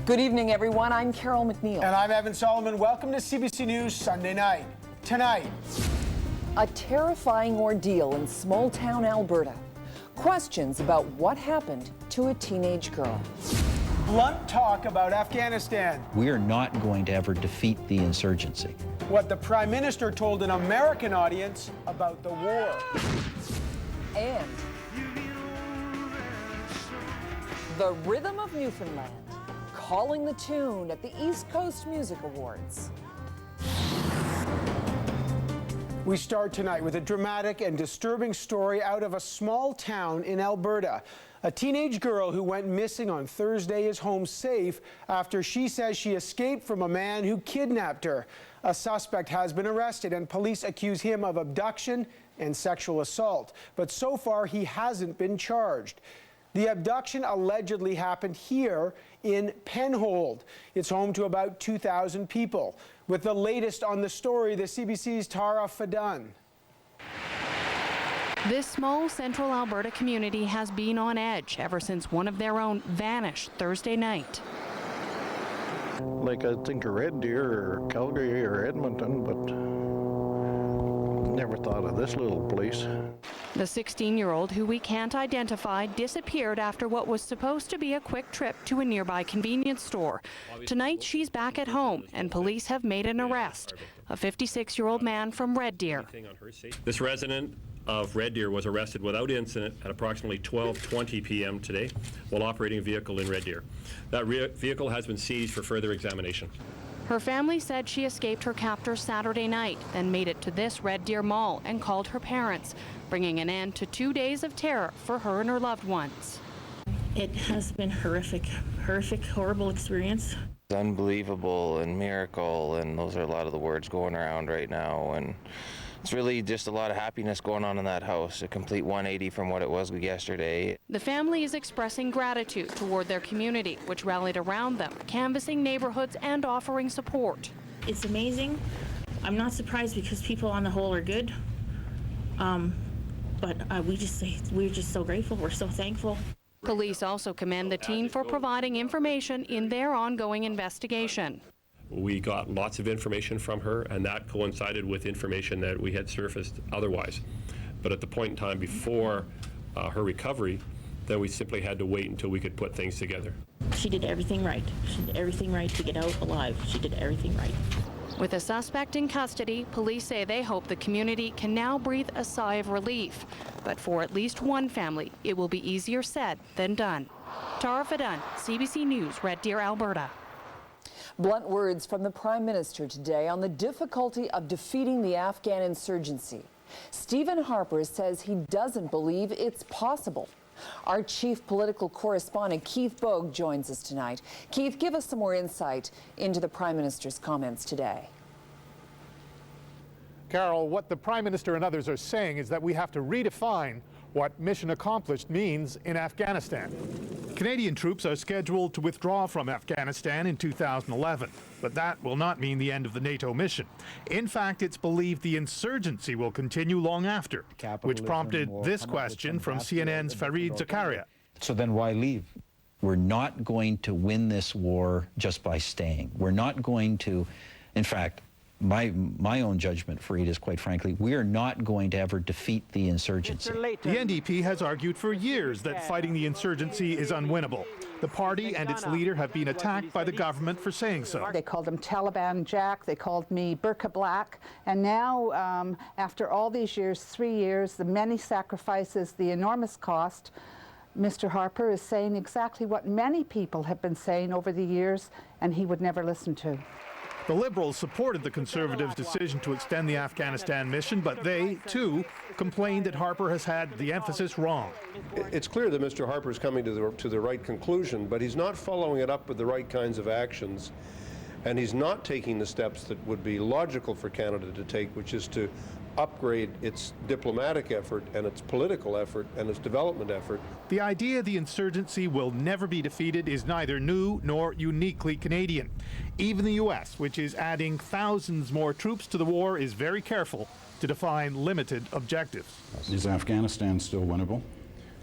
Good evening, everyone. I'm Carol McNeil. And I'm Evan Solomon. Welcome to CBC News Sunday night. Tonight, a terrifying ordeal in small-town Alberta. Questions about what happened to a teenage girl. blunt talk about Afghanistan. We are not going to ever defeat the insurgency. What the Prime Minister told an American audience about the war. And the Rhythm of Newfoundland, calling the tune at the East Coast Music Awards. We start tonight with a dramatic and disturbing story out of a small town in Alberta. A teenage girl who went missing on Thursday is home safe after she says she escaped from a man who kidnapped her. A suspect has been arrested and police accuse him of abduction and sexual assault. But so far he hasn't been charged. The abduction allegedly happened here in Penhold. It's home to about 2,000 people. With the latest on the story, the CBC's Tara Fadun. This small central Alberta community has been on edge ever since one of their own vanished Thursday night. Like I think of Red Deer or Calgary or Edmonton, but never thought of this little place. The 16-year-old, who we can't identify, disappeared after what was supposed to be a quick trip to a nearby convenience store. Tonight, she's back at home, and police have made an arrest. A 56-year-old man from Red Deer. This resident of Red Deer was arrested without incident at approximately 12:20 p.m. today while operating a vehicle in Red Deer. That vehicle has been seized for further examination. Her family said she escaped her captors Saturday night, then made it to this Red Deer mall and called her parents, bringing an end to 2 days of terror for her and her loved ones. It has been horrific, horrible experience. Unbelievable and miracle, and those are a lot of the words going around right now, and it's really just a lot of happiness going on in that house, a complete 180 from what it was yesterday. The family is expressing gratitude toward their community, which rallied around them, canvassing neighborhoods and offering support. It's amazing. I'm not surprised because people on the whole are good, but we're just so grateful. We're so thankful. Police also commend the teen for providing information in their ongoing investigation. We got lots of information from her, and that coincided with information that we had surfaced otherwise. But at the point in time before her recovery, then we simply had to wait until we could put things together. She did everything right. She did everything right to get out alive. She did everything right. With a suspect in custody, police say they hope the community can now breathe a sigh of relief. But for at least one family, it will be easier said than done. Tara Fadun, CBC News, Red Deer, Alberta. Blunt words from the Prime Minister today on the difficulty of defeating the Afghan insurgency. Stephen Harper says he doesn't believe it's possible. Our chief political correspondent, Keith Bogue, joins us tonight. Keith, give us some more insight into the Prime Minister's comments today. Carol, what the Prime Minister and others are saying is that we have to redefine what mission accomplished means in Afghanistan. Canadian troops are scheduled to withdraw from Afghanistan in 2011, but that will not mean the end of the NATO mission. In fact, it's believed the insurgency will continue long after, which prompted this question from CNN's Fareed Zakaria. So then why leave? We're not going to win this war just by staying. We're not going to, in fact, my own judgment, Fareed, is quite frankly, we are not going to ever defeat the insurgency. The NDP has argued for years that fighting the insurgency is unwinnable. The party and its leader have been attacked by the government for saying so. They called him Taliban Jack, they called me Burqa Black, and now, after all these years, 3 years, the many sacrifices, the enormous cost, Mr. Harper is saying exactly what many people have been saying over the years, and he would never listen to. The Liberals supported the Conservatives' decision to extend the Afghanistan mission, but they, too, complained that Harper has had the emphasis wrong. It's clear that Mr. Harper is coming to the right conclusion, but he's not following it up with the right kinds of actions, and he's not taking the steps that would be logical for Canada to take, which is to upgrade its diplomatic effort and its political effort and its development effort. The idea the insurgency will never be defeated is neither new nor uniquely Canadian. Even the U.S., which is adding thousands more troops to the war, is very careful to define limited objectives. Is Afghanistan still winnable?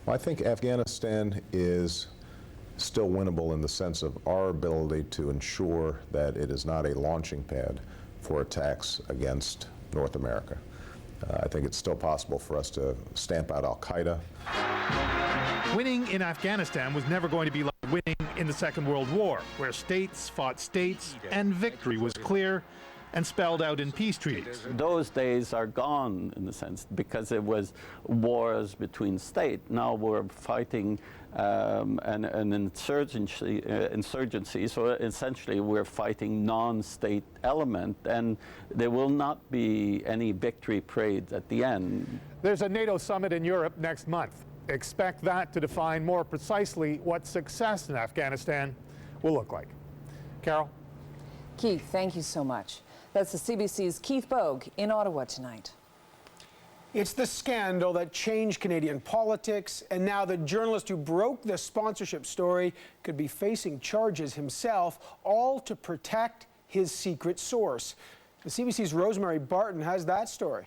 Well, I think Afghanistan is still winnable in the sense of our ability to ensure that it is not a launching pad for attacks against North America. I think it's still possible for us to stamp out al-Qaeda. Winning in Afghanistan was never going to be like winning in the Second World War, where states fought states and victory was clear and spelled out in peace treaties. Those days are gone, in a sense, because it was wars between states. Now we're fighting an insurgency, so essentially we're fighting non-state element, and there will not be any victory parade at the end. There's a NATO summit in Europe next month. Expect that to define more precisely what success in Afghanistan will look like. Carol? Keith, thank you so much. That's the CBC's Keith Bogue in Ottawa tonight. It's the scandal that changed Canadian politics, and now the journalist who broke the sponsorship story could be facing charges himself, all to protect his secret source. The CBC's Rosemary Barton has that story.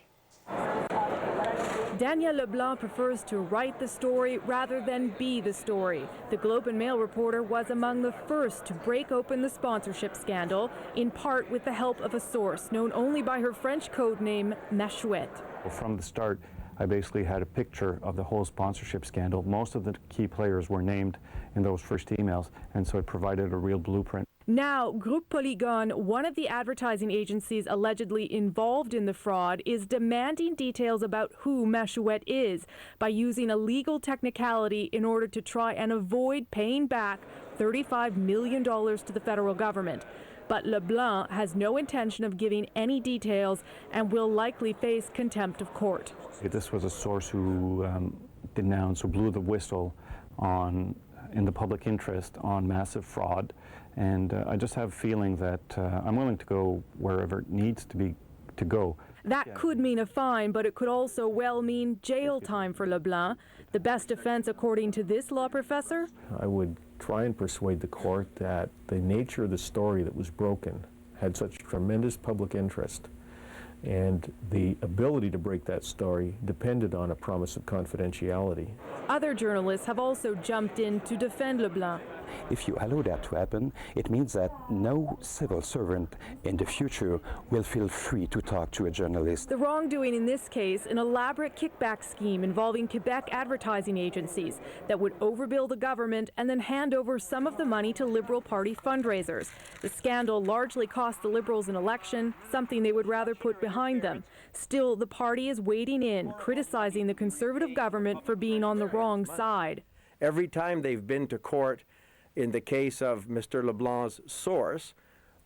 Daniel Leblanc prefers to write the story rather than be the story. The Globe and Mail reporter was among the first to break open the sponsorship scandal, in part with the help of a source known only by her French code name, Machouette. From the start, I basically had a picture of the whole sponsorship scandal. Most of the key players were named in those first emails, and so it provided a real blueprint. Now, Groupe Polygon, one of the advertising agencies allegedly involved in the fraud, is demanding details about who Machouette is by using a legal technicality in order to try and avoid paying back $35 million to the federal government. But Leblanc has no intention of giving any details and will likely face contempt of court. This was a source who denounced or blew the whistle on, in the public interest, on massive fraud. And I just have a feeling that I'm willing to go wherever it needs to go. That could mean a fine, but it could also well mean jail time for Leblanc. The best defense, according to this law professor? I would try and persuade the court that the nature of the story that was broken had such tremendous public interest, and the ability to break that story depended on a promise of confidentiality. Other journalists have also jumped in to defend Leblanc. If you allow that to happen, it means that no civil servant in the future will feel free to talk to a journalist. The wrongdoing in this case, an elaborate kickback scheme involving Quebec advertising agencies that would overbill the government and then hand over some of the money to Liberal Party fundraisers. The scandal largely cost the Liberals an election, something they would rather put behind them. Still, the party is wading in, criticizing the Conservative government for being on the wrong side. Every time they've been to court, in the case of Mr. Leblanc's source,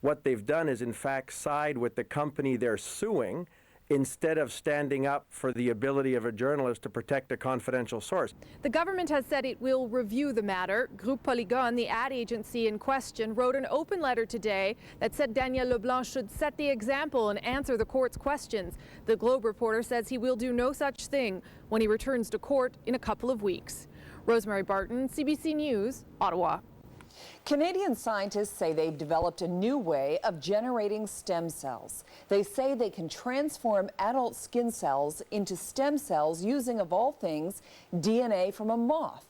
what they've done is in fact side with the company they're suing instead of standing up for the ability of a journalist to protect a confidential source. The government has said it will review the matter. Groupe Polygon, the ad agency in question, wrote an open letter today that said Daniel Leblanc should set the example and answer the court's questions. The Globe reporter says he will do no such thing when he returns to court in a couple of weeks. Rosemary Barton, CBC News, Ottawa. Canadian scientists say they've developed a new way of generating stem cells. They say they can transform adult skin cells into stem cells using, of all things, DNA from a moth.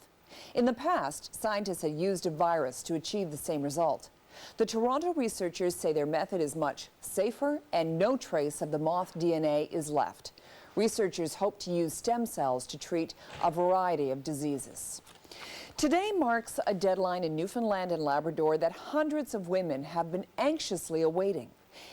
In the past, scientists had used a virus to achieve the same result. The Toronto researchers say their method is much safer and no trace of the moth DNA is left. Researchers hope to use stem cells to treat a variety of diseases. Today marks a deadline in Newfoundland and Labrador that hundreds of women have been anxiously awaiting.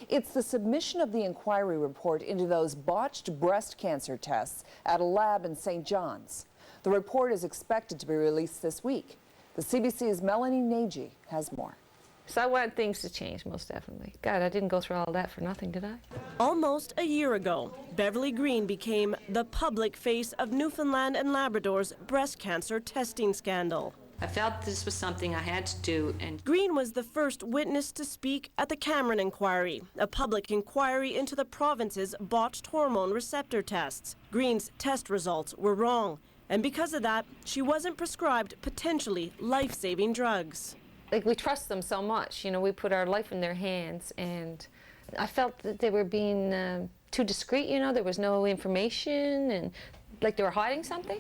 It's the submission of the inquiry report into those botched breast cancer tests at a lab in St. John's. The report is expected to be released this week. The CBC's Melanie Nagy has more. So I want things to change, most definitely. God, I didn't go through all that for nothing, did I? Almost a year ago, Beverly Green became the public face of Newfoundland and Labrador's breast cancer testing scandal. I felt this was something I had to do, and Green was the first witness to speak at the Cameron Inquiry, a public inquiry into the province's botched hormone receptor tests. Green's test results were wrong, and because of that, she wasn't prescribed potentially life-saving drugs. Like, we trust them so much, you know, we put our life in their hands, and I felt that they were being too discreet, you know, there was no information, and like they were hiding something.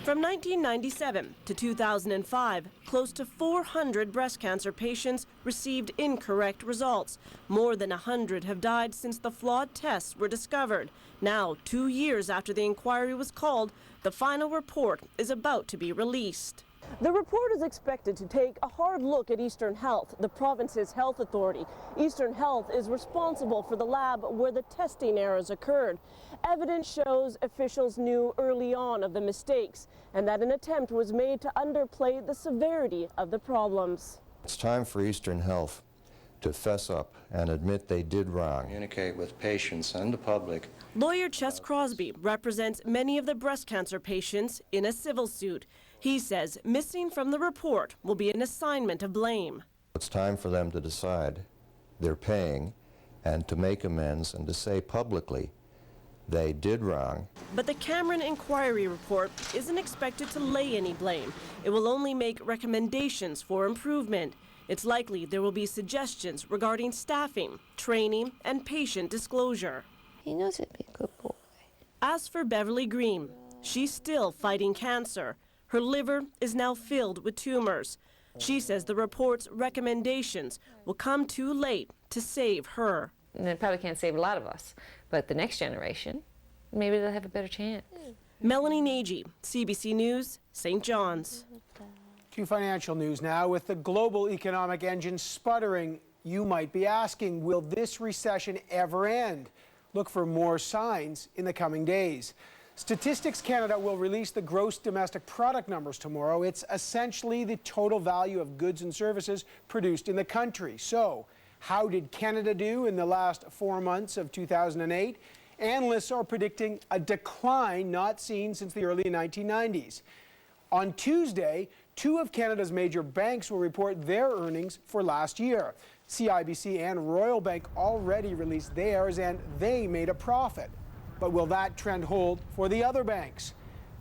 From 1997 to 2005, close to 400 breast cancer patients received incorrect results. More than 100 have died since the flawed tests were discovered. Now, 2 years after the inquiry was called, the final report is about to be released. The report is expected to take a hard look at Eastern Health, the province's health authority. Eastern Health is responsible for the lab where the testing errors occurred. Evidence shows officials knew early on of the mistakes and that an attempt was made to underplay the severity of the problems. It's time for Eastern Health to fess up and admit they did wrong. Communicate with patients and the public. Lawyer Chess Crosby represents many of the breast cancer patients in a civil suit. He says missing from the report will be an assignment of blame. It's time for them to decide they're paying and to make amends and to say publicly they did wrong. But the Cameron inquiry report isn't expected to lay any blame. It will only make recommendations for improvement. It's likely there will be suggestions regarding staffing, training, and patient disclosure. He knows it'd be a good boy. As for Beverly Green, she's still fighting cancer. Her liver is now filled with tumors. She says the report's recommendations will come too late to save her. And it probably can't save a lot of us, but the next generation, maybe they'll have a better chance. Melanie Nagy, CBC News, St. John's. To financial news now. With the global economic engine sputtering, you might be asking, will this recession ever end? Look for more signs in the coming days. Statistics Canada will release the gross domestic product numbers tomorrow. It's essentially the total value of goods and services produced in the country. So, how did Canada do in the last 4 months of 2008? Analysts are predicting a decline not seen since the early 1990s. On Tuesday, 2 of Canada's major banks will report their earnings for last year. CIBC and Royal Bank already released theirs, and they made a profit. But will that trend hold for the other banks?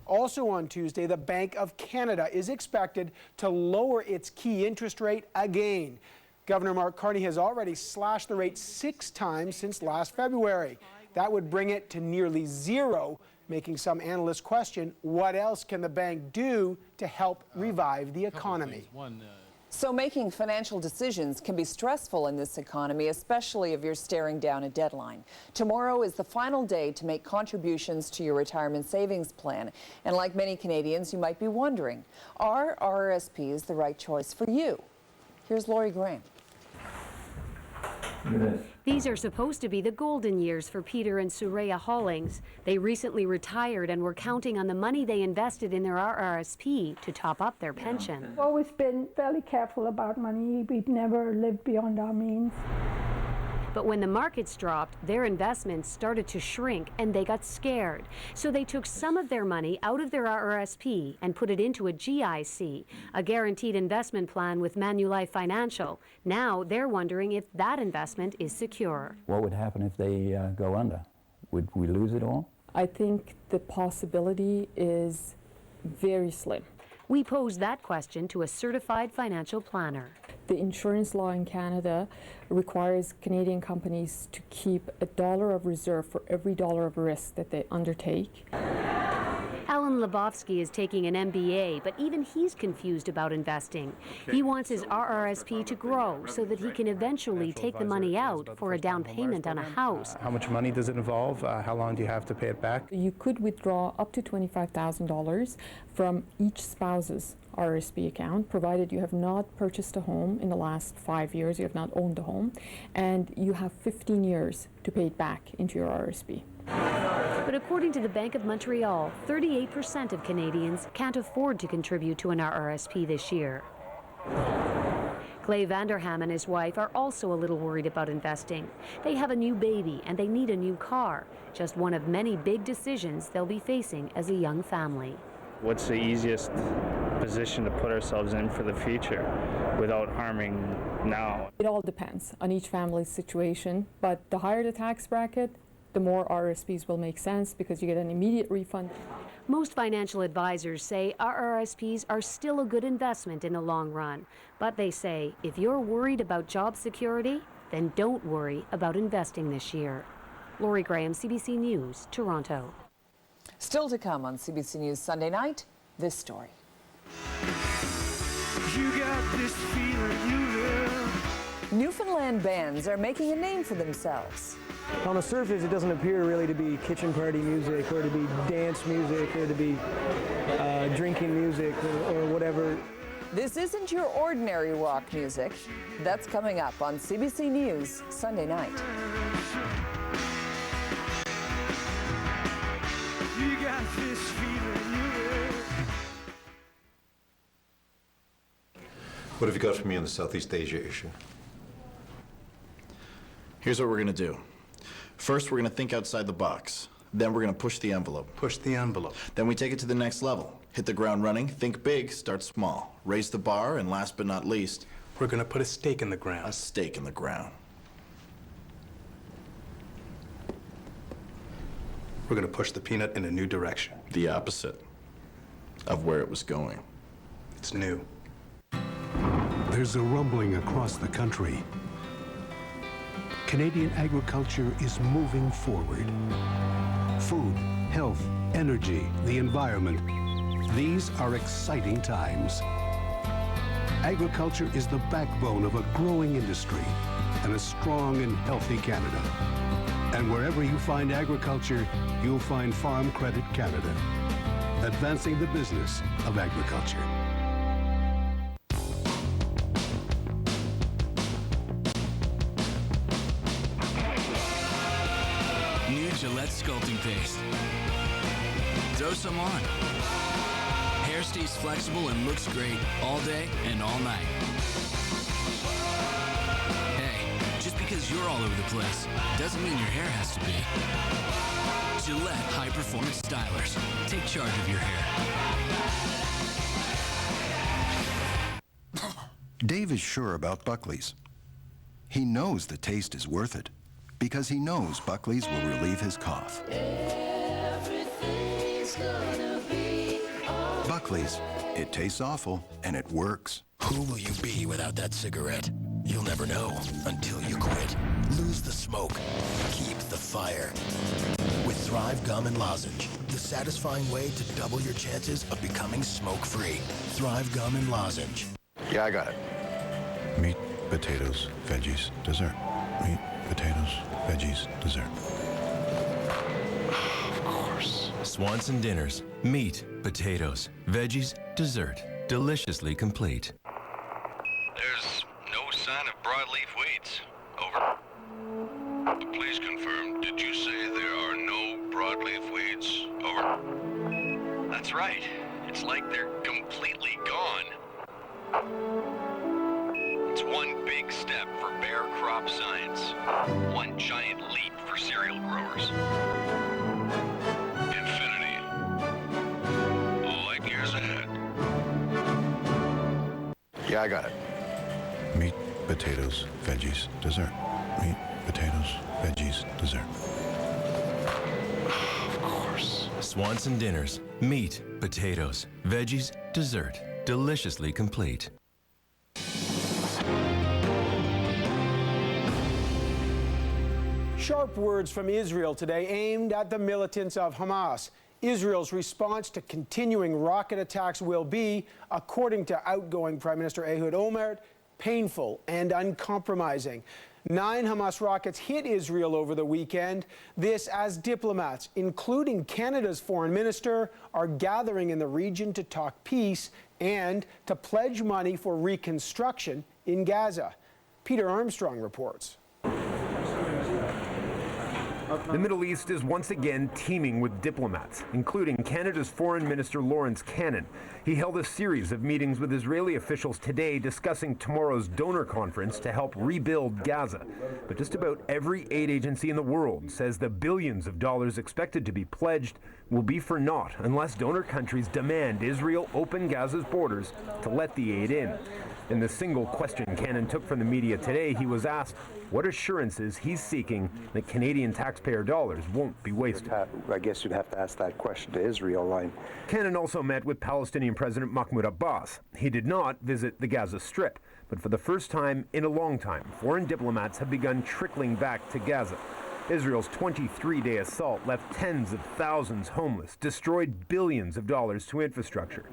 Also on Tuesday, the Bank of Canada is expected to lower its key interest rate again. Governor Mark Carney has already slashed the rate 6 times since last February. That would bring it to nearly 0, making some analysts question what else can the bank do to help revive the economy. So making financial decisions can be stressful in this economy, especially if you're staring down a deadline. Tomorrow is the final day to make contributions to your retirement savings plan. And like many Canadians, you might be wondering, are RRSPs the right choice for you? Here's Lori Graham. These are supposed to be the golden years for Peter and Suraya Hollings. They recently retired and were counting on the money they invested in their RRSP to top up their pension. We've always been fairly careful about money. We've never lived beyond our means. But when the markets dropped, their investments started to shrink and they got scared. So they took some of their money out of their RRSP and put it into a GIC, a guaranteed investment plan with Manulife Financial. Now they're wondering if that investment is secure. What would happen if they go under? Would we lose it all? I think the possibility is very slim. We posed that question to a certified financial planner. The insurance law in Canada requires Canadian companies to keep $1 of reserve for every $1 of risk that they undertake. Alan Lebowski is taking an MBA, but even he's confused about investing. He wants his RRSP to grow so that he can eventually take the money out for a down payment on a house. How much money does it involve? How long do you have to pay it back? You could withdraw up to $25,000 from each spouse's RRSP account, provided you have not purchased a home in the last 5 years, you have not owned a home, and you have 15 years to pay it back into your RRSP. But according to the Bank of Montreal, 38% of Canadians can't afford to contribute to an RRSP this year. Clay Vanderham and his wife are also a little worried about investing. They have a new baby and they need a new car, just one of many big decisions they'll be facing as a young family. What's the easiest position to put ourselves in for the future without harming now? It all depends on each family's situation, but the higher the tax bracket, the more RRSPs will make sense because you get an immediate refund. Most financial advisors say RRSPs are still a good investment in the long run. But they say if you're worried about job security, then don't worry about investing this year. Lori Graham, CBC News, Toronto. Still to come on CBC News Sunday night, this story. You got this feeling you live. Newfoundland bands are making a name for themselves. On the surface, it doesn't appear really to be kitchen party music or to be dance music or to be drinking music or whatever. This isn't your ordinary rock music. That's coming up on CBC News Sunday night. You got this feeling you live. What have you got for me on the Southeast Asia issue? Here's what we're going to do. First, we're going to think outside the box. Then we're going to push the envelope. Push the envelope. Then we take it to the next level. Hit the ground running, think big, start small. Raise the bar, and last but not least, We're going to put a stake in the ground. a stake in the ground. We're going to push the peanut in a new direction. The opposite of where it was going. It's new. There's a rumbling across the country. Canadian agriculture is moving forward. Food, health, energy, the environment. These are exciting times. Agriculture is the backbone of a growing industry and a strong and healthy Canada. And wherever you find agriculture, you'll find Farm Credit Canada, advancing the business of agriculture. New Gillette sculpting paste. Throw some on. Hair stays flexible and looks great all day and all night. Hey, just because you're all over the place doesn't mean your hair has to be. Gillette High Performance Stylers. Take charge of your hair. Dave is sure about Buckley's. He knows the taste is worth it because he knows Buckley's will relieve his cough. Everything's gonna be all Buckley's. It tastes awful, and it works. Who will you be without that cigarette? You'll never know until you quit. Lose the smoke. Keep the fire. With Thrive Gum and Lozenge, the satisfying way to double your chances of becoming smoke-free. Thrive Gum and Lozenge. Yeah, I got it. Meat, potatoes, veggies, dessert. Meat, potatoes, veggies, dessert. Of course. Swanson Dinners. Meat, potatoes, veggies, dessert. Deliciously complete. There's no sign of broadleaf weeds. Over. Please confirm, did you say there are no broadleaf weeds? Over. That's right. It's like they're completely gone. It's one big step for bare crop science. One giant leap for cereal growers. Infinity. Light years ahead. Yeah, I got it. Meat, potatoes, veggies, dessert. Meat, potatoes, veggies, dessert. Of course. Swanson Dinners. Meat, potatoes, veggies, dessert. Deliciously complete. Sharp words from Israel today aimed at the militants of Hamas. Israel's response to continuing rocket attacks will be, according to outgoing Prime Minister Ehud Olmert, painful and uncompromising. 9 Hamas rockets hit Israel over the weekend. This as diplomats, including Canada's foreign minister, are gathering in the region to talk peace and to pledge money for reconstruction in Gaza. Peter Armstrong reports. The Middle East is once again teeming with diplomats, including Canada's Foreign Minister Lawrence Cannon. He held a series of meetings with Israeli officials today discussing tomorrow's donor conference to help rebuild Gaza. But just about every aid agency in the world says the billions of dollars expected to be pledged will be for naught unless donor countries demand Israel open Gaza's borders to let the aid in. In the single question Cannon took from the media today, he was asked what assurances he's seeking that Canadian taxpayer dollars won't be wasted. I guess you'd have to ask that question to Israel. Cannon also met with Palestinian President Mahmoud Abbas. He did not visit the Gaza Strip, but for the first time in a long time, foreign diplomats have begun trickling back to Gaza. Israel's 23-day assault left tens of thousands homeless, destroyed billions of dollars to infrastructure.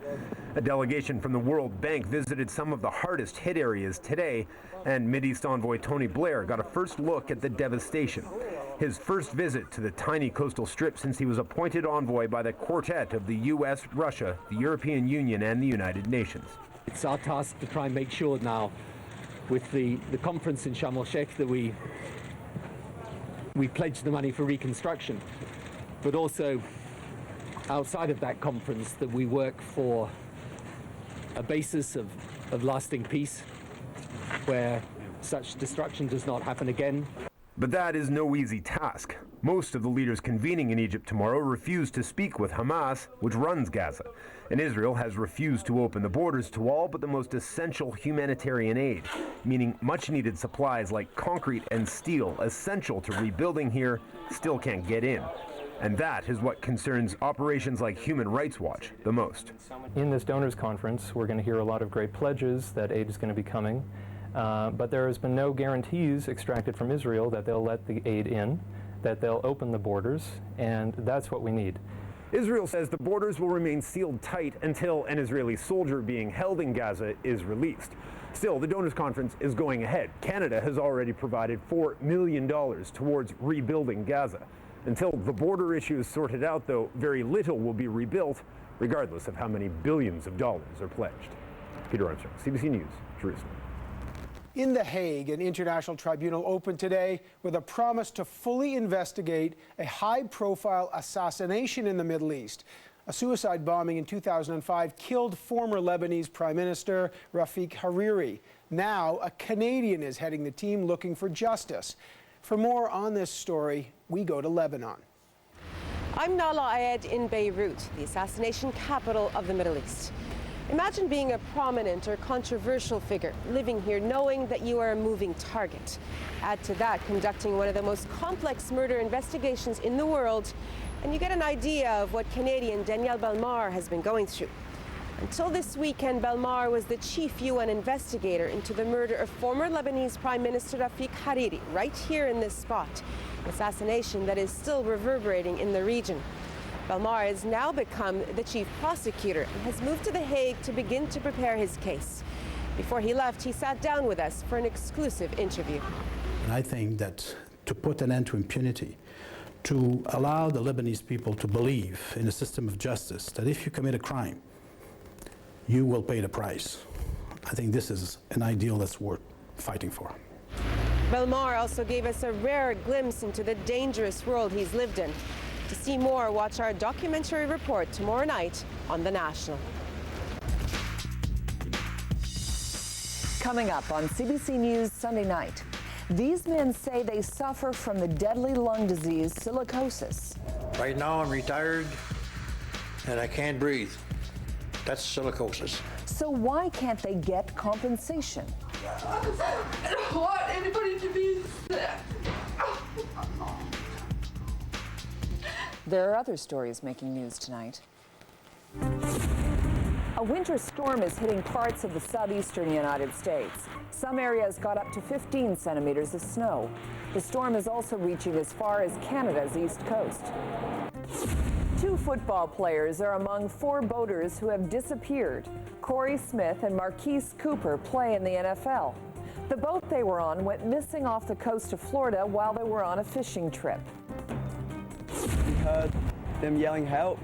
A delegation from the World Bank visited some of the hardest hit areas today, and Mideast envoy Tony Blair got a first look at the devastation. His first visit to the tiny coastal strip since he was appointed envoy by the quartet of the U.S., Russia, the European Union, and the United Nations. It's our task to try and make sure now, with the conference in Sharm el-Sheikh, that we pledged the money for reconstruction, but also outside of that conference that we work for a basis of lasting peace where such destruction does not happen again. But that is no easy task. Most of the leaders convening in Egypt tomorrow refuse to speak with Hamas, which runs Gaza. And Israel has refused to open the borders to all but the most essential humanitarian aid, meaning much-needed supplies like concrete and steel, essential to rebuilding here, still can't get in. And that is what concerns operations like Human Rights Watch the most. In this donors conference, we're going to hear a lot of great pledges that aid is going to be coming, but there has been no guarantees extracted from Israel that they'll let the aid in, that they'll open the borders, and that's what we need. Israel says the borders will remain sealed tight until an Israeli soldier being held in Gaza is released. Still, the donors conference is going ahead. Canada has already provided $4 million towards rebuilding Gaza. Until the border issue is sorted out, though, very little will be rebuilt, regardless of how many billions of dollars are pledged. Peter Armstrong, CBC News, Jerusalem. In The Hague, an international tribunal opened today with a promise to fully investigate a high-profile assassination in the Middle East. A suicide bombing in 2005 killed former Lebanese Prime Minister Rafik Hariri. Now, a Canadian is heading the team looking for justice. For more on this story, we go to Lebanon. I'm Nala Ayed in Beirut, the assassination capital of the Middle East. Imagine being a prominent or controversial figure, living here knowing that you are a moving target. Add to that, conducting one of the most complex murder investigations in the world, and you get an idea of what Canadian Danielle Belmar has been going through. Until this weekend, Belmar was the chief UN investigator into the murder of former Lebanese Prime Minister Rafik Hariri, right here in this spot, an assassination that is still reverberating in the region. Belmar has now become the chief prosecutor and has moved to The Hague to begin to prepare his case. Before he left, he sat down with us for an exclusive interview. And I think that to put an end to impunity, to allow the Lebanese people to believe in a system of justice, that if you commit a crime, you will pay the price. I think this is an ideal that's worth fighting for. Belmar also gave us a rare glimpse into the dangerous world he's lived in. To see more, watch our documentary report tomorrow night on The National. Coming up on CBC News Sunday night, these men say they suffer from the deadly lung disease silicosis. Right now I'm retired and I can't breathe. That's silicosis. So why can't they get compensation? I don't want anybody to be sick. There are other stories making news tonight. A winter storm is hitting parts of the southeastern United States. Some areas got up to 15 centimeters of snow. The storm is also reaching as far as Canada's east coast. 2 football players are among 4 boaters who have disappeared. Corey Smith and Marquise Cooper play in the NFL. The boat they were on went missing off the coast of Florida while they were on a fishing trip. We heard them yelling help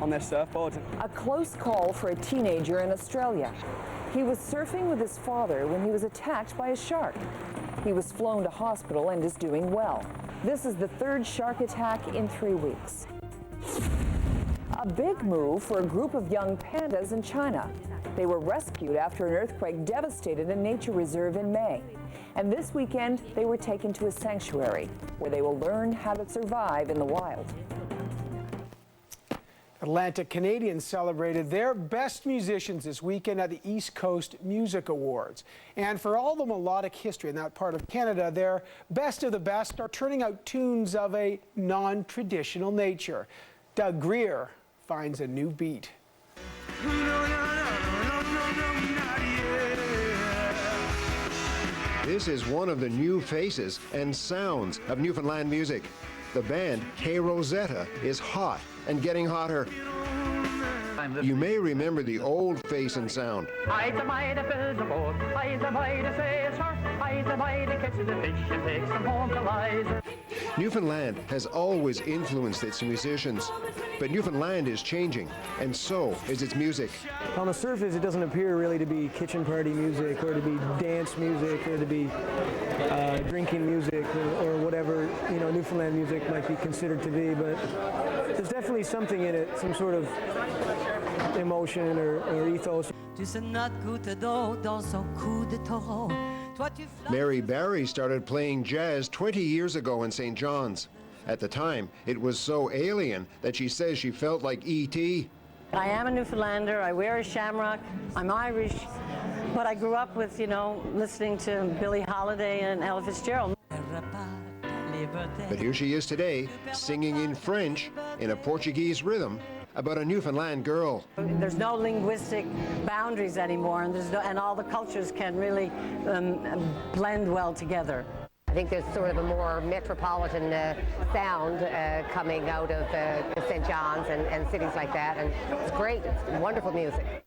on their surfboards. A close call for a teenager in Australia. He was surfing with his father when he was attacked by a shark. He was flown to hospital and is doing well. This is the 3rd shark attack in 3 weeks. A big move for a group of young pandas in China. They were rescued after an earthquake devastated a nature reserve in May. And this weekend, they were taken to a sanctuary where they will learn how to survive in the wild. Atlantic Canadians celebrated their best musicians this weekend at the East Coast Music Awards. And for all the melodic history in that part of Canada, their best of the best are turning out tunes of a non-traditional nature. Doug Greer finds a new beat. This is one of the new faces and sounds of Newfoundland music. The band, Hey Rosetta, is hot and getting hotter. You may remember the old face and sound. Newfoundland has always influenced its musicians, but Newfoundland is changing, and so is its music. On the surface, it doesn't appear really to be kitchen party music or to be dance music or to be drinking music or whatever, you know, Newfoundland music might be considered to be, but there's definitely something in it, some sort of emotion or ethos. Mary Barry started playing jazz 20 years ago in St. John's. At the time, it was so alien that she says she felt like E.T. I am a Newfoundlander, I wear a shamrock, I'm Irish, but I grew up with, you know, listening to Billie Holiday and Ella Fitzgerald. But here she is today, singing in French, in a Portuguese rhythm, about a Newfoundland girl. There's no linguistic boundaries anymore, and, and all the cultures can really blend well together. I think there's sort of a more metropolitan sound coming out of St. John's and cities like that, and it's great. It's wonderful music.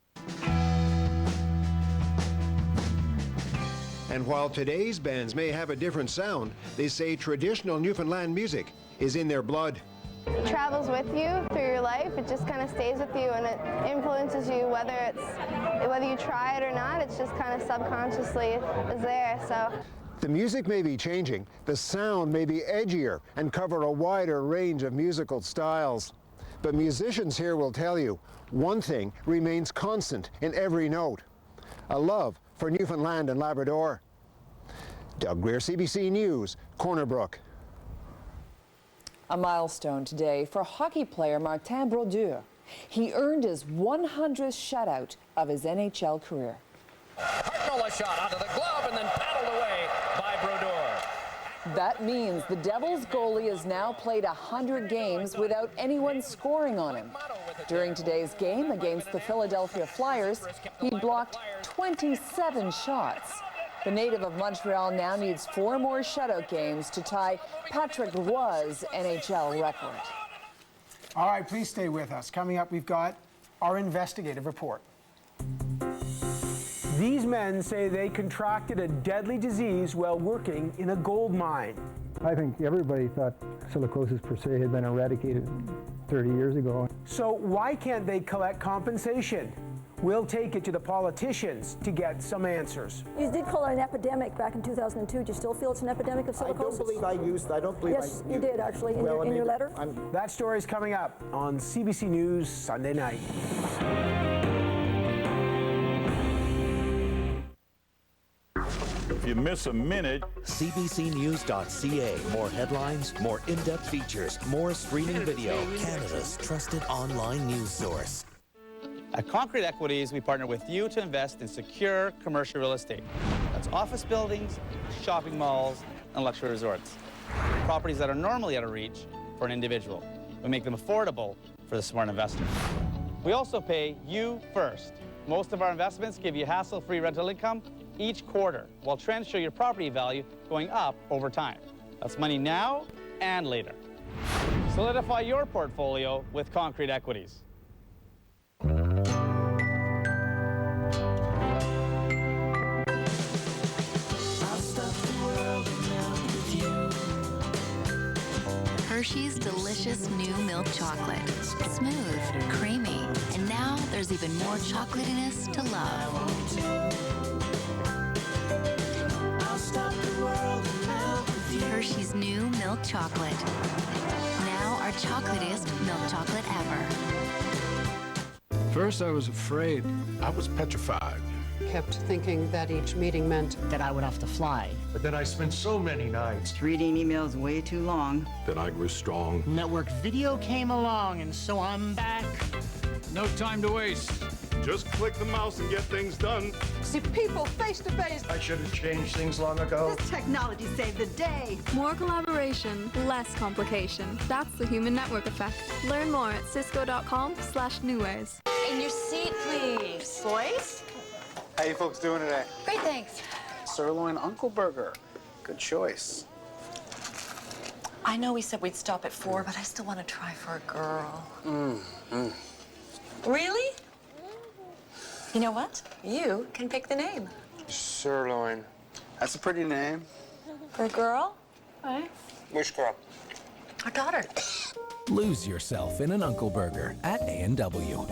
And while today's bands may have a different sound, they say traditional Newfoundland music is in their blood. It travels with you through your life. It just kind of stays with you, and it influences you whether you try it or not. It's just kind of subconsciously is there. So. The music may be changing, the sound may be edgier and cover a wider range of musical styles. But musicians here will tell you, one thing remains constant in every note: a love for Newfoundland and Labrador. Doug Greer, CBC News, Corner Brook. A milestone today for hockey player Martin Brodeur. He earned his 100th shutout of his NHL career. Hartnell a shot onto the glove and then paddled away by Brodeur. That means the Devils goalie has now played 100 games without anyone scoring on him. During today's game against the Philadelphia Flyers, he blocked 27 shots. The native of Montreal now needs 4 more shutout games to tie Patrick Roy's NHL record. All right, please stay with us. Coming up, we've got our investigative report. These men say they contracted a deadly disease while working in a gold mine. I think everybody thought silicosis per se had been eradicated 30 years ago. So why can't they collect compensation? We'll take it to the politicians to get some answers. You did call it an epidemic back in 2002. Do you still feel it's an epidemic of silicosis? I don't believe yes, you did actually in your letter. That story is coming up on CBC News Sunday night. If you miss a minute, CBCnews.ca. More headlines, more in-depth features, more streaming video. Canada's trusted online news source. At Concrete Equities, we partner with you to invest in secure commercial real estate. That's office buildings, shopping malls, and luxury resorts. Properties that are normally out of reach for an individual. We make them affordable for the smart investor. We also pay you first. Most of our investments give you hassle-free rental income each quarter, while trends show your property value going up over time. That's money now and later. Solidify your portfolio with Concrete Equities. Hershey's delicious new milk chocolate. Smooth, creamy, and now there's even more chocolatiness to love. Hershey's new milk chocolate. Now our chocolatiest milk chocolate ever. First I was afraid. I was petrified. Kept thinking that each meeting meant that I would have to fly. But then I spent so many nights Reading emails way too long. that I grew strong. Network video came along, and so I'm back. No time to waste. Just click the mouse and get things done. See people face to face. I should have changed things long ago. This technology saved the day. More collaboration, less complication. That's the human network effect. Learn more at cisco.com/newways. In your seat, please. Boys? How you folks doing today? Great, thanks. sirloin Uncle Burger. Good choice. I know we said we'd stop at 4, but I still want to try for a girl. Really? You know what? You can pick the name. Sirloin. That's a pretty name. For a girl? Right. Which girl? Our daughter. Lose yourself in an Uncle Burger at A&W.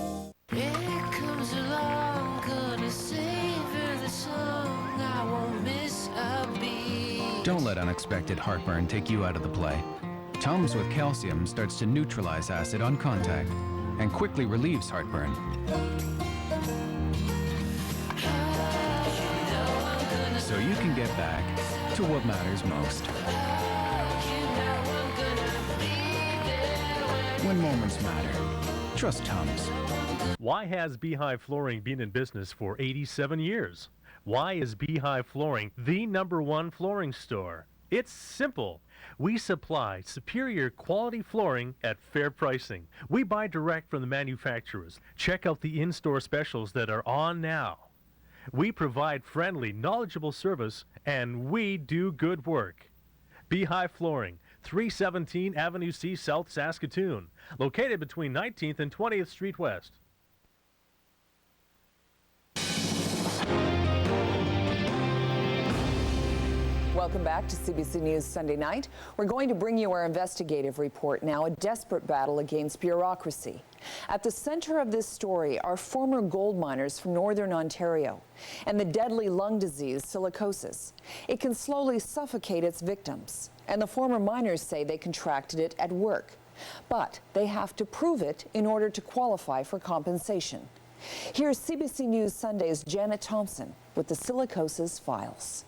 Don't let unexpected heartburn take you out of the play. Tums with calcium starts to neutralize acid on contact and quickly relieves heartburn. So you can get back to what matters most. When moments matter, trust Tums. Why has Beehive Flooring been in business for 87 years? Why is Beehive Flooring the #1 flooring store? It's simple. We supply superior quality flooring at fair pricing. We buy direct from the manufacturers. Check out the in-store specials that are on now. We provide friendly, knowledgeable service, and we do good work. Beehive Flooring, 317 Avenue C South, Saskatoon, located between 19th and 20th Street West. Welcome back to CBC News Sunday Night. We're going to bring you our investigative report now, a desperate battle against bureaucracy. At the center of this story are former gold miners from Northern Ontario and the deadly lung disease silicosis. It can slowly suffocate its victims, and the former miners say they contracted it at work. But they have to prove it in order to qualify for compensation. Here's CBC News Sunday's Janet Thompson with the silicosis files.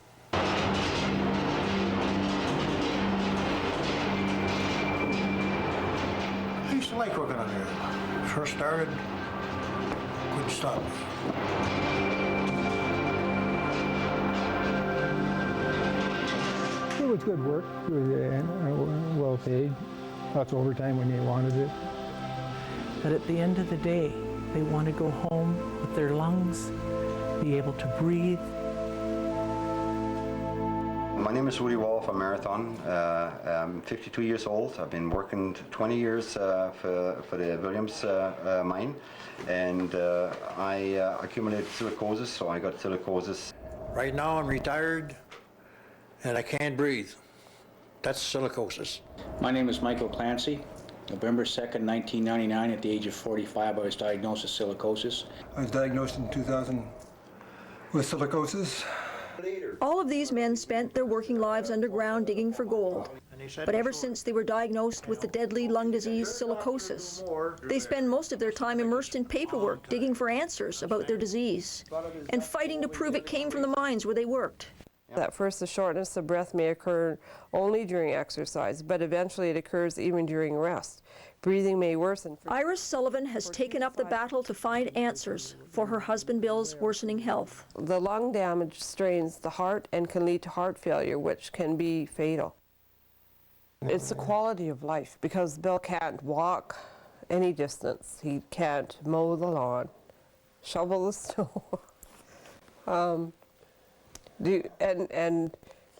I used to like working on here. First started, couldn't stop. It was good work. It was well paid. Lots of overtime when you wanted it. But at the end of the day, they want to go home with their lungs, be able to breathe. My name is Rudy Wall from Marathon. I'm 52 years old. I've been working 20 years for the Williams mine, and I accumulated silicosis, so I got silicosis. Right now I'm retired and I can't breathe. That's silicosis. My name is Michael Clancy. November 2nd, 1999, at the age of 45, I was diagnosed with silicosis. I was diagnosed in 2000 with silicosis. All of these men spent their working lives underground digging for gold. But ever since they were diagnosed with the deadly lung disease silicosis, they spend most of their time immersed in paperwork, digging for answers about their disease, and fighting to prove it came from the mines where they worked. At first, the shortness of breath may occur only during exercise, but eventually it occurs even during rest. Breathing may worsen. Iris Sullivan has taken up the battle to find answers for her husband Bill's worsening health. The lung damage strains the heart and can lead to heart failure, which can be fatal. It's the quality of life, because Bill can't walk any distance. He can't mow the lawn, shovel the snow.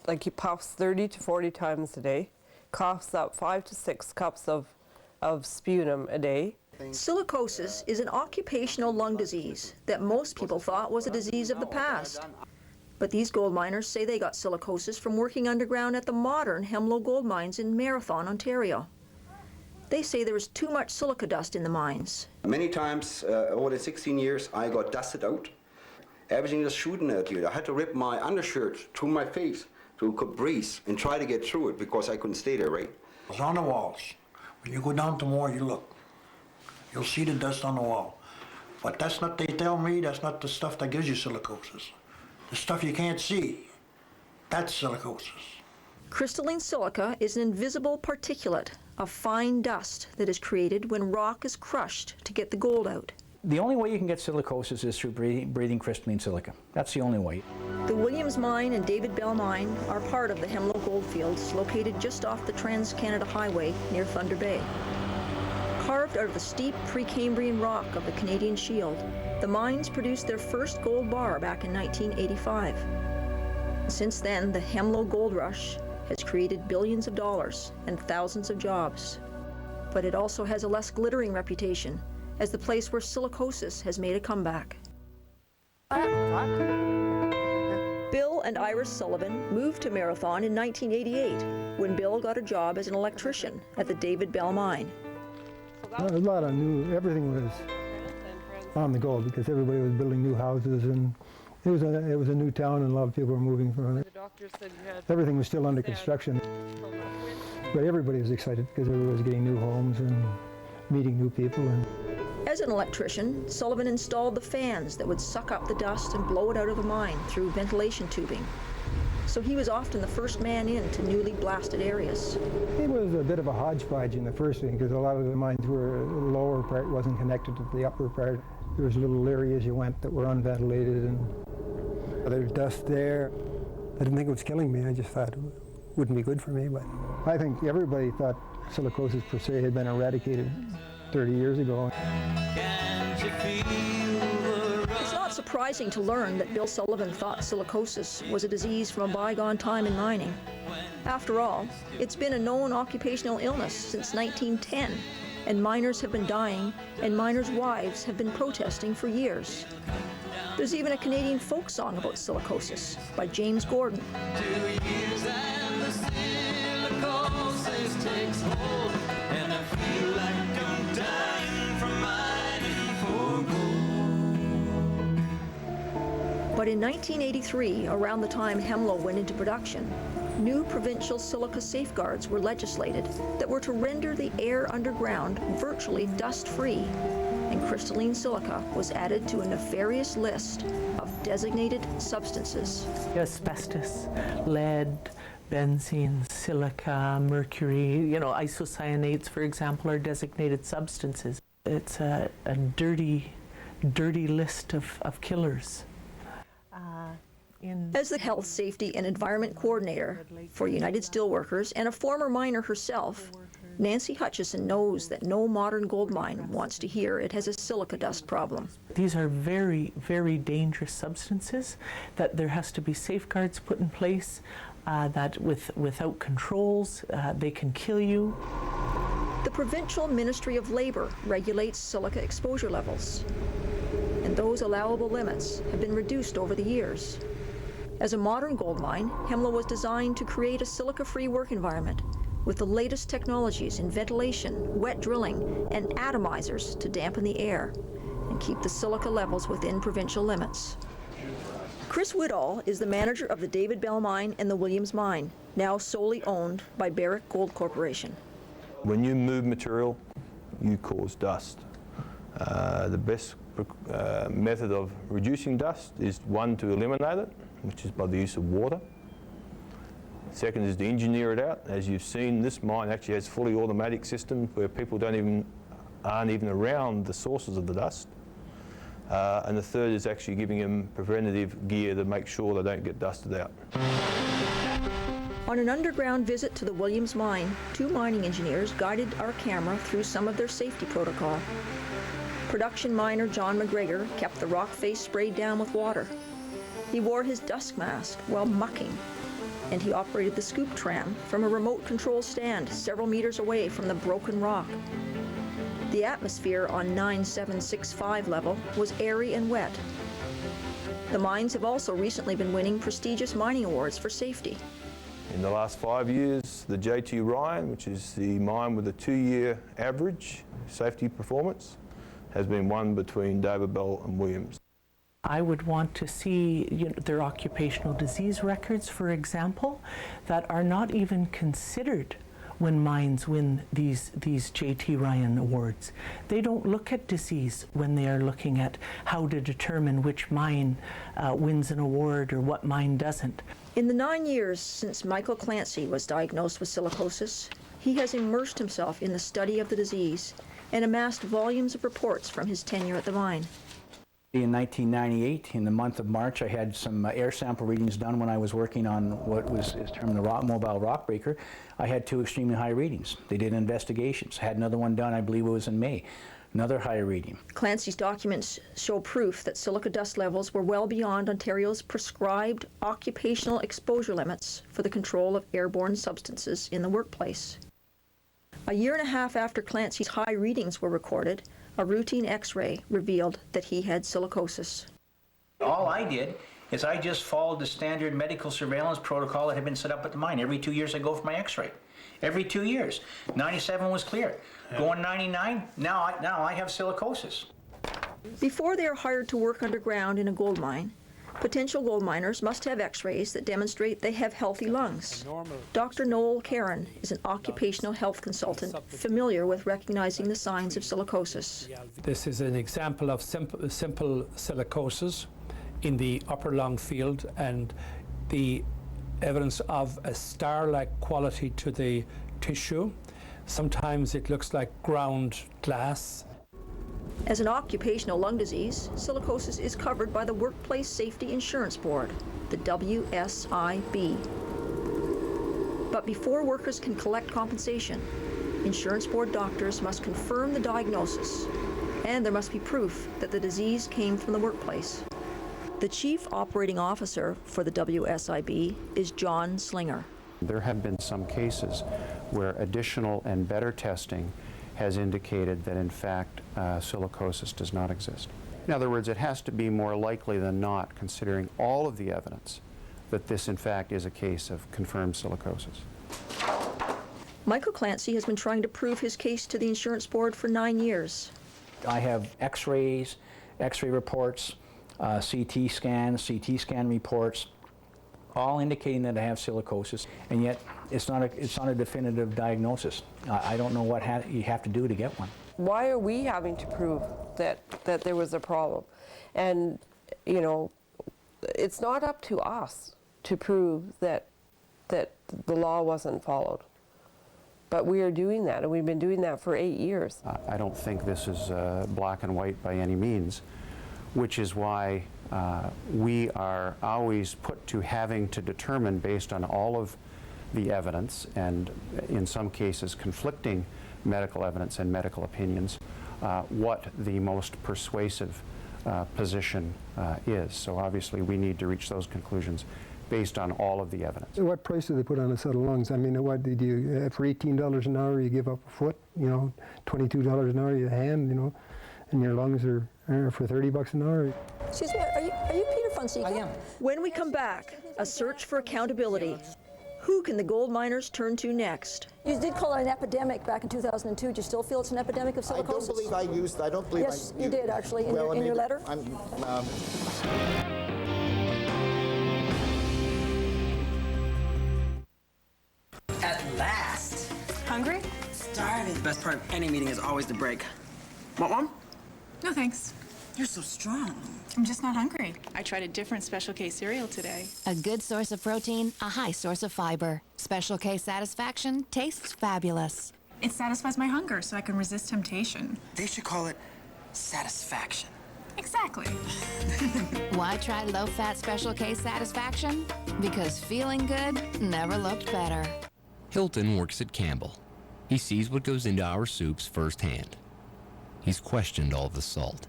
Like he puffs 30 to 40 times a day, coughs up 5 to 6 cups of sputum a day. Silicosis is an occupational lung disease that most people thought was a disease of the past. But these gold miners say they got silicosis from working underground at the modern Hemlo gold mines in Marathon, Ontario. They say there was too much silica dust in the mines. Many times over the 16 years, I got dusted out. Everything was shooting at you. I had to rip my undershirt through my face to breathe and try to get through it because I couldn't stay there, right? It's on the walls. When you go down tomorrow, you look. You'll see the dust on the wall. But that's not, they tell me, that's not the stuff that gives you silicosis. The stuff you can't see, that's silicosis. Crystalline silica is an invisible particulate of fine dust that is created when rock is crushed to get the gold out. The only way you can get silicosis is through breathing crystalline silica. That's the only way. The Williams Mine and David Bell Mine are part of the Hemlo Goldfields, located just off the Trans-Canada Highway near Thunder Bay. Carved out of the steep Precambrian rock of the Canadian Shield, the mines produced their first gold bar back in 1985. Since then, the Hemlo gold rush has created billions of dollars and thousands of jobs. But it also has a less glittering reputation as the place where silicosis has made a comeback. Bill and Iris Sullivan moved to Marathon in 1988 when Bill got a job as an electrician at the David Bell mine. A lot of everything was on the go because everybody was building new houses, and it was a new town and a lot of people were moving from it. Everything was still under construction, but everybody was excited because everybody was getting new homes and meeting new people. As an electrician, Sullivan installed the fans that would suck up the dust and blow it out of the mine through ventilation tubing. So he was often the first man in to newly blasted areas. It was a bit of a hodgepodge in the first thing because a lot of the mines were, the lower part wasn't connected to the upper part. There was little areas you went that were unventilated, and there was dust there. I didn't think it was killing me. I just thought it wouldn't be good for me. But I think everybody thought silicosis per se had been eradicated 30 years ago. It's not surprising to learn that Bill Sullivan thought silicosis was a disease from a bygone time in mining. After all, it's been a known occupational illness since 1910, and miners have been dying, and miners' wives have been protesting for years. There's even a Canadian folk song about silicosis by James Gordon. But in 1983, around the time Hemlo went into production, new provincial silica safeguards were legislated that were to render the air underground virtually dust-free, and crystalline silica was added to a nefarious list of designated substances. Asbestos, lead, benzene, silica, mercury, isocyanates, for example, are designated substances. It's a dirty, dirty list of killers. As the Health, Safety and Environment Coordinator for United Steelworkers and a former miner herself, Nancy Hutchison knows that no modern gold mine wants to hear it has a silica dust problem. These are very, very dangerous substances, that there has to be safeguards put in place, that without controls, they can kill you. The Provincial Ministry of Labour regulates silica exposure levels, and those allowable limits have been reduced over the years. As a modern gold mine, Hemlo was designed to create a silica-free work environment with the latest technologies in ventilation, wet drilling, and atomizers to dampen the air and keep the silica levels within provincial limits. Chris Woodall is the manager of the David Bell mine and the Williams mine, now solely owned by Barrick Gold Corporation. When you move material, you cause dust. The best method of reducing dust is, one, to eliminate it, which is by the use of water. Second is to engineer it out. As you've seen, this mine actually has fully automatic systems where people aren't even around the sources of the dust. And the third is actually giving them preventative gear to make sure they don't get dusted out. On an underground visit to the Williams mine, two mining engineers guided our camera through some of their safety protocol. Production miner John McGregor kept the rock face sprayed down with water. He wore his dust mask while mucking, and he operated the scoop tram from a remote control stand several meters away from the broken rock. The atmosphere on 9765 level was airy and wet. The mines have also recently been winning prestigious mining awards for safety. In the last 5 years, the JT Ryan, which is the mine with a 2-year average safety performance, has been won between David Bell and Williams. I would want to see their occupational disease records, for example, that are not even considered when mines win these JT Ryan awards. They don't look at disease when they are looking at how to determine which mine wins an award or what mine doesn't. In the 9 years since Michael Clancy was diagnosed with silicosis, he has immersed himself in the study of the disease and amassed volumes of reports from his tenure at the mine. In 1998, in the month of March, I had some air sample readings done when I was working on what is termed the mobile rock breaker. I had 2 extremely high readings. They did investigations. I had another one done, I believe it was in May. Another high reading. Clancy's documents show proof that silica dust levels were well beyond Ontario's prescribed occupational exposure limits for the control of airborne substances in the workplace. A year and a half after Clancy's high readings were recorded, a routine X-ray revealed that he had silicosis. All I did is I just followed the standard medical surveillance protocol that had been set up at the mine. Every 2 years I go for my X-ray. Every 2 years. 97 was clear. Going 99, now I have silicosis. Before they are hired to work underground in a gold mine, potential gold miners must have X-rays that demonstrate they have healthy lungs. Dr. Noel Caron is an occupational health consultant familiar with recognizing the signs of silicosis. This is an example of simple silicosis in the upper lung field, and the evidence of a star-like quality to the tissue. Sometimes it looks like ground glass. As an occupational lung disease, silicosis is covered by the Workplace Safety Insurance Board, the WSIB. But before workers can collect compensation, Insurance Board doctors must confirm the diagnosis, and there must be proof that the disease came from the workplace. The Chief Operating Officer for the WSIB is John Slinger. There have been some cases where additional and better testing has indicated that in fact silicosis does not exist. In other words, it has to be more likely than not, considering all of the evidence, that this in fact is a case of confirmed silicosis. Michael Clancy has been trying to prove his case to the Insurance Board for 9 years. I have X-rays, X-ray reports, CT scan reports, all indicating that I have silicosis, and yet it's not a definitive diagnosis. I don't know what you have to do to get one. Why are we having to prove that there was a problem? And, you know, it's not up to us to prove that the law wasn't followed. But we are doing that, and we've been doing that for 8 years. I don't think this is black and white by any means, which is why we are always put to having to determine, based on all of the evidence, and in some cases conflicting medical evidence and medical opinions, what the most persuasive position is. So obviously we need to reach those conclusions based on all of the evidence. What price do they put on a set of lungs? I mean, what did you, for $18 an hour you give up a foot, you know, $22 an hour you hand, you know, and your lungs are for $30 an hour. Excuse me, are you Peter Fonseca? I am. When we come back, a search for accountability. Who can the gold miners turn to next? You did call it an epidemic back in 2002. Do you still feel it's an epidemic of silicosis? I don't believe yes, you did actually in your letter. At last. Hungry? Starving. The best part of any meeting is always the break. Want one? No, thanks. You're so strong. I'm just not hungry. I tried a different Special K cereal today. A good source of protein, a high source of fiber. Special K Satisfaction tastes fabulous. It satisfies my hunger so I can resist temptation. They should call it satisfaction. Exactly. Why try low-fat Special K Satisfaction? Because feeling good never looked better. Hilton works at Campbell. He sees what goes into our soups firsthand. He's questioned all the salt.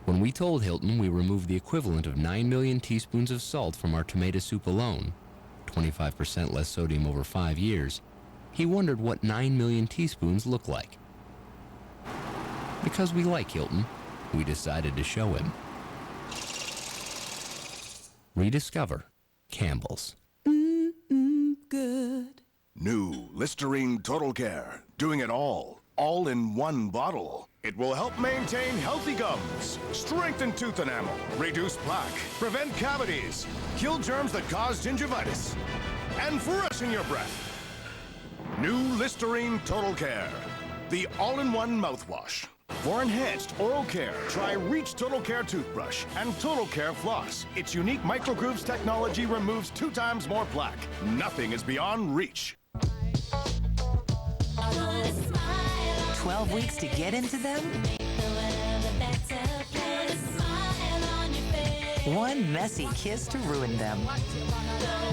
When we told Hilton we removed the equivalent of 9 million teaspoons of salt from our tomato soup alone, 25% less sodium over 5 years, he wondered what 9 million teaspoons look like. Because we like Hilton, we decided to show him. Rediscover Campbell's. Good. New Listerine Total Care. Doing it all in one bottle. It will help maintain healthy gums, strengthen tooth enamel, reduce plaque, prevent cavities, kill germs that cause gingivitis, and freshen your breath. New Listerine Total Care, the all-in-one mouthwash. For enhanced oral care, try Reach Total Care Toothbrush and Total Care Floss. Its unique microgrooves technology removes 2 times more plaque. Nothing is beyond Reach. 12 weeks to get into them? One messy kiss to ruin them.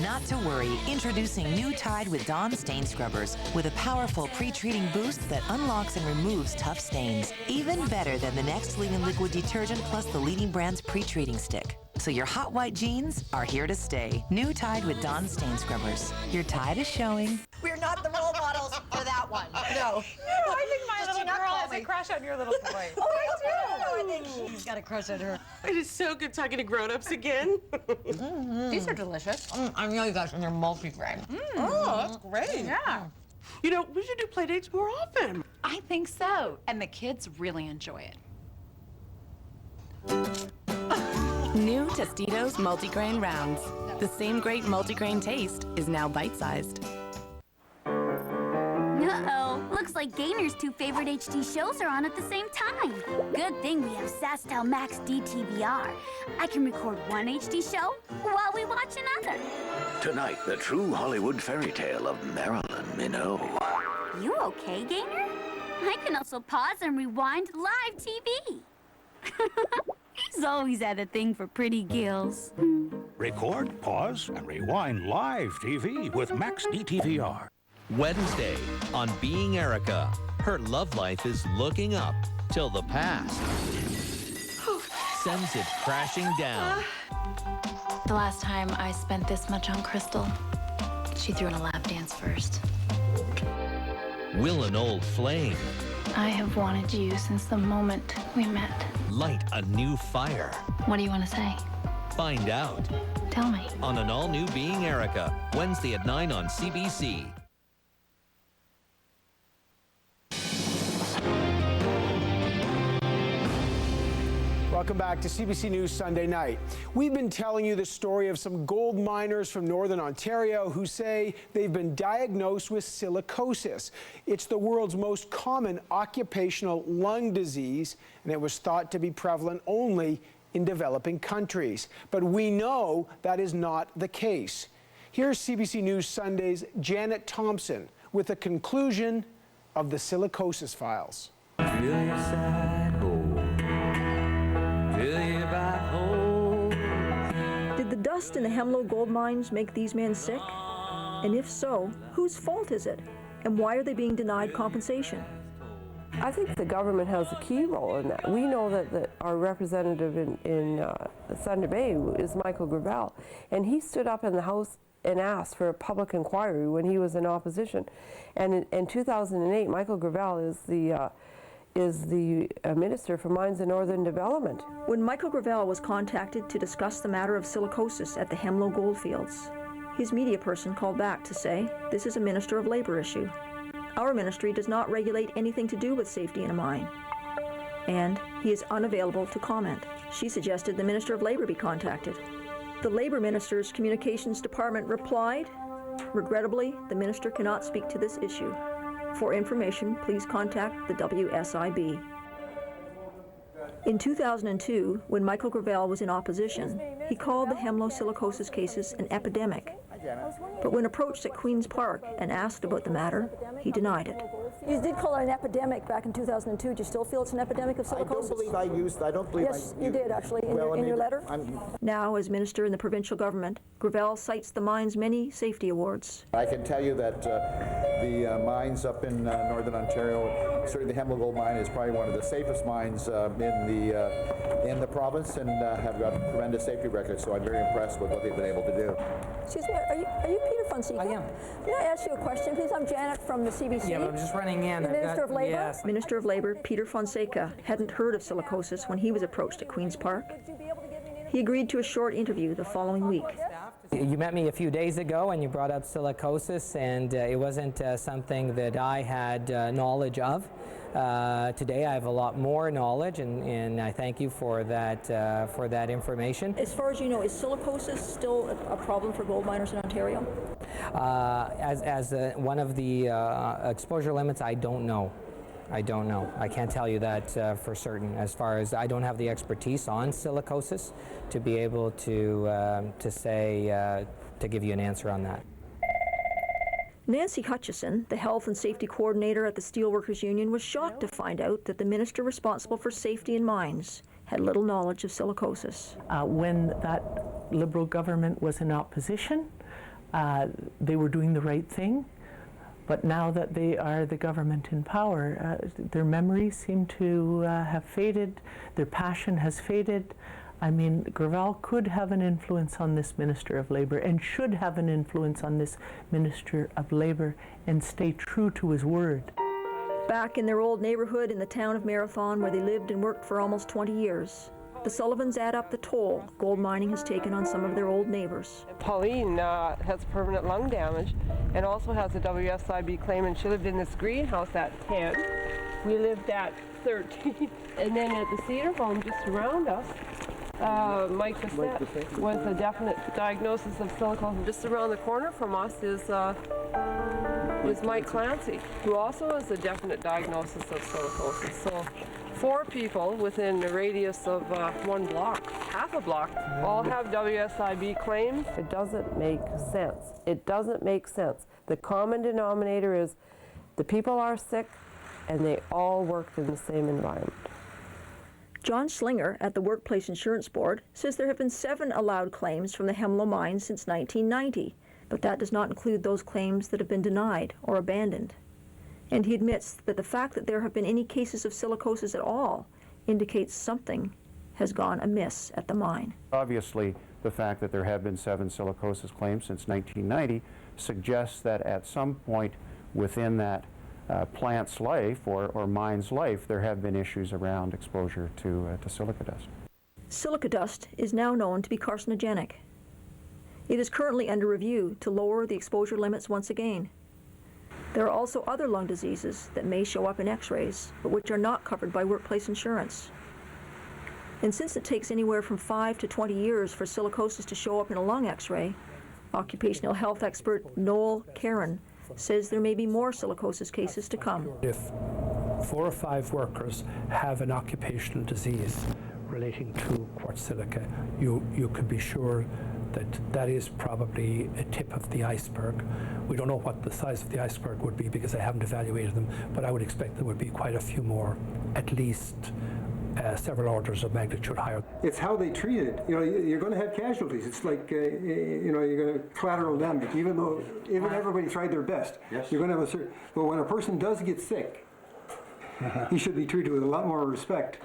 Not Not to worry, introducing new Tide with Dawn Stain Scrubbers with a powerful pre-treating boost that unlocks and removes tough stains. Even better than the next leading liquid detergent plus the leading brand's pre-treating stick. So your hot white jeans are here to stay. New Tide with Dawn Stain Scrubbers. Your Tide is showing. We're not the role models for that one. No. I think my little girl has a crush on your little boy. Oh, I do. I think he's got a crush on her. It is so good talking to grown-ups again. These are delicious. I know you guys, and they're multi-grain. Oh, that's great. Yeah. You know, we should do play dates more often. I think so. And the kids really enjoy it. New Tostitos Multigrain Rounds. The same great multigrain taste is now bite-sized. Uh-oh. Looks like Gainer's two favorite HD shows are on at the same time. Good thing we have SaskTel Max DTVR. I can record one HD show while we watch another. Tonight, the true Hollywood fairy tale of Marilyn Monroe. You okay, Gainer? I can also pause and rewind live TV. He's always had a thing for pretty gills. Record, pause, and rewind live TV with Max DTVR. Wednesday on Being Erica. Her love life is looking up till the past sends it crashing down. The last time I spent this much on Crystal, she threw in a lap dance first. Will an old flame I have wanted you since the moment we met. light a new fire? What do you want to say? Find out Tell me. on an all-new Being Erica, Wednesday at 9 on CBC. Welcome back to CBC News Sunday Night. We've been telling you the story of some gold miners from Northern Ontario who say they've been diagnosed with silicosis. It's the world's most common occupational lung disease, and it was thought to be prevalent only in developing countries. But we know that is not the case. Here's CBC News Sunday's Janet Thompson with the conclusion of the silicosis files. Did the dust in the Hemlo gold mines make these men sick? And if so, whose fault is it? And why are they being denied compensation? I think the government has a key role in that. We know that our representative in Thunder Bay is Michael Gravel, and he stood up in the House and asked for a public inquiry when he was in opposition. And in 2008, Michael Gravel is the Minister for Mines and Northern Development. When Michael Gravel was contacted to discuss the matter of silicosis at the Hemlo goldfields, his media person called back to say, "This is a Minister of Labour issue. Our ministry does not regulate anything to do with safety in a mine." And he is unavailable to comment. She suggested the Minister of Labour be contacted. The Labour Minister's Communications Department replied, "Regrettably, the Minister cannot speak to this issue. For information, please contact the WSIB." In 2002, when Michael Gravel was in opposition, he called the Hemlo silicosis cases an epidemic. But when approached at Queen's Park and asked about the matter, he denied it. You did call it an epidemic back in 2002. Do you still feel it's an epidemic of silicosis? I don't believe Yes, you did actually, in your letter. Now, as Minister in the provincial government, Gravel cites the mine's many safety awards. I can tell you that the mines up in Northern Ontario, certainly the Hemlo Gold Mine is probably one of the safest mines in the province, and have got tremendous safety records, so I'm very impressed with what they've been able to do. Excuse me, are you Peter Fonseca? I am. May I ask you a question, please? I'm Janet from the CBC. Yeah, but I'm just running in. The Minister of Labour? Yes. Minister of Labour Peter Fonseca hadn't heard of silicosis when he was approached at Queen's Park. He agreed to a short interview the following week. You met me a few days ago and you brought up silicosis, and it wasn't something that I had knowledge of. Today I have a lot more knowledge, and I thank you for that information. As far as you know, is silicosis still a problem for gold miners in Ontario? As one of the exposure limits, I don't know. I don't know. I can't tell you that for certain. As far as I don't have the expertise on silicosis to be able to say to give you an answer on that. Nancy Hutchison, the Health and Safety Coordinator at the Steelworkers Union, was shocked to find out that the minister responsible for safety in mines had little knowledge of silicosis. When that Liberal government was in opposition, they were doing the right thing. But now that they are the government in power, their memories seem to have faded, their passion has faded. I mean, Gravel could have an influence on this Minister of Labour and should have an influence on this Minister of Labour and stay true to his word. Back in their old neighborhood in the town of Marathon, where they lived and worked for almost 20 years, the Sullivans add up the toll gold mining has taken on some of their old neighbors. Pauline has permanent lung damage and also has a WSIB claim, and she lived in this greenhouse at 10. We lived at 13. And then at the Cedar home just around us, Mike Bissett was a definite diagnosis of silicosis. Just around the corner from us is Mike Clancy, who also has a definite diagnosis of silicosis. So 4 people within a radius of 1 block, half a block, all have WSIB claims. It doesn't make sense. It doesn't make sense. The common denominator is the people are sick and they all worked in the same environment. John Slinger at the Workplace Insurance Board says there have been 7 allowed claims from the Hemlo mine since 1990, but that does not include those claims that have been denied or abandoned. And he admits that the fact that there have been any cases of silicosis at all indicates something has gone amiss at the mine. Obviously, the fact that there have been 7 silicosis claims since 1990 suggests that at some point within that plant's life or mine's life, there have been issues around exposure to silica dust. Silica dust is now known to be carcinogenic. It is currently under review to lower the exposure limits once again. There are also other lung diseases that may show up in x-rays, but which are not covered by workplace insurance. And since it takes anywhere from 5 to 20 years for silicosis to show up in a lung x-ray, occupational health expert Noel Caron says there may be more silicosis cases to come. If 4 or 5 workers have an occupational disease relating to quartz silica, you could be sure that is probably a tip of the iceberg. We don't know what the size of the iceberg would be because I haven't evaluated them, but I would expect there would be quite a few more, at least several orders of magnitude higher. It's how they treat it. You know, you're going to have casualties. It's like, you know, you're going to collateral damage. Even everybody tried their best, yes, you're going to have a certain. But when a person does get sick, he should be treated with a lot more respect.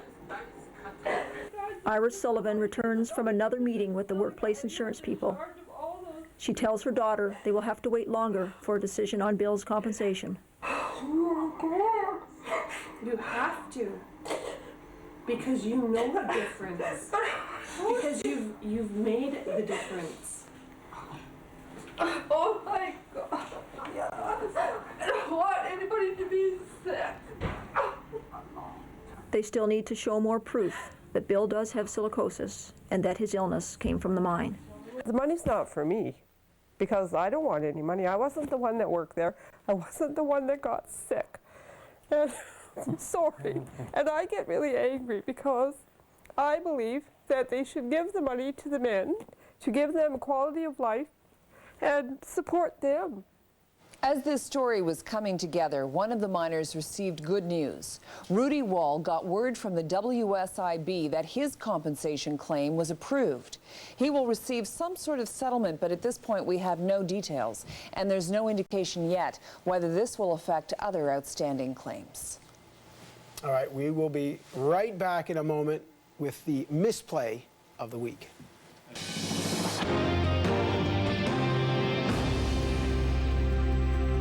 Iris Sullivan returns from another meeting with the workplace insurance people. She tells her daughter they will have to wait longer for a decision on Bill's compensation. You have to. Because you know the difference. Because you've made the difference. Oh my God. I don't want anybody to be sick. They still need to show more proof that Bill does have silicosis and that his illness came from the mine. The money's not for me because I don't want any money. I wasn't the one that worked there. I wasn't the one that got sick. And I'm sorry. And I get really angry because I believe that they should give the money to the men, to give them a quality of life, and support them. As this story was coming together, one of the miners received good news. Rudy Wall got word from the WSIB that his compensation claim was approved. He will receive some sort of settlement, but at this point we have no details, and there's no indication yet whether this will affect other outstanding claims. All right, we will be right back in a moment with the misplay of the week.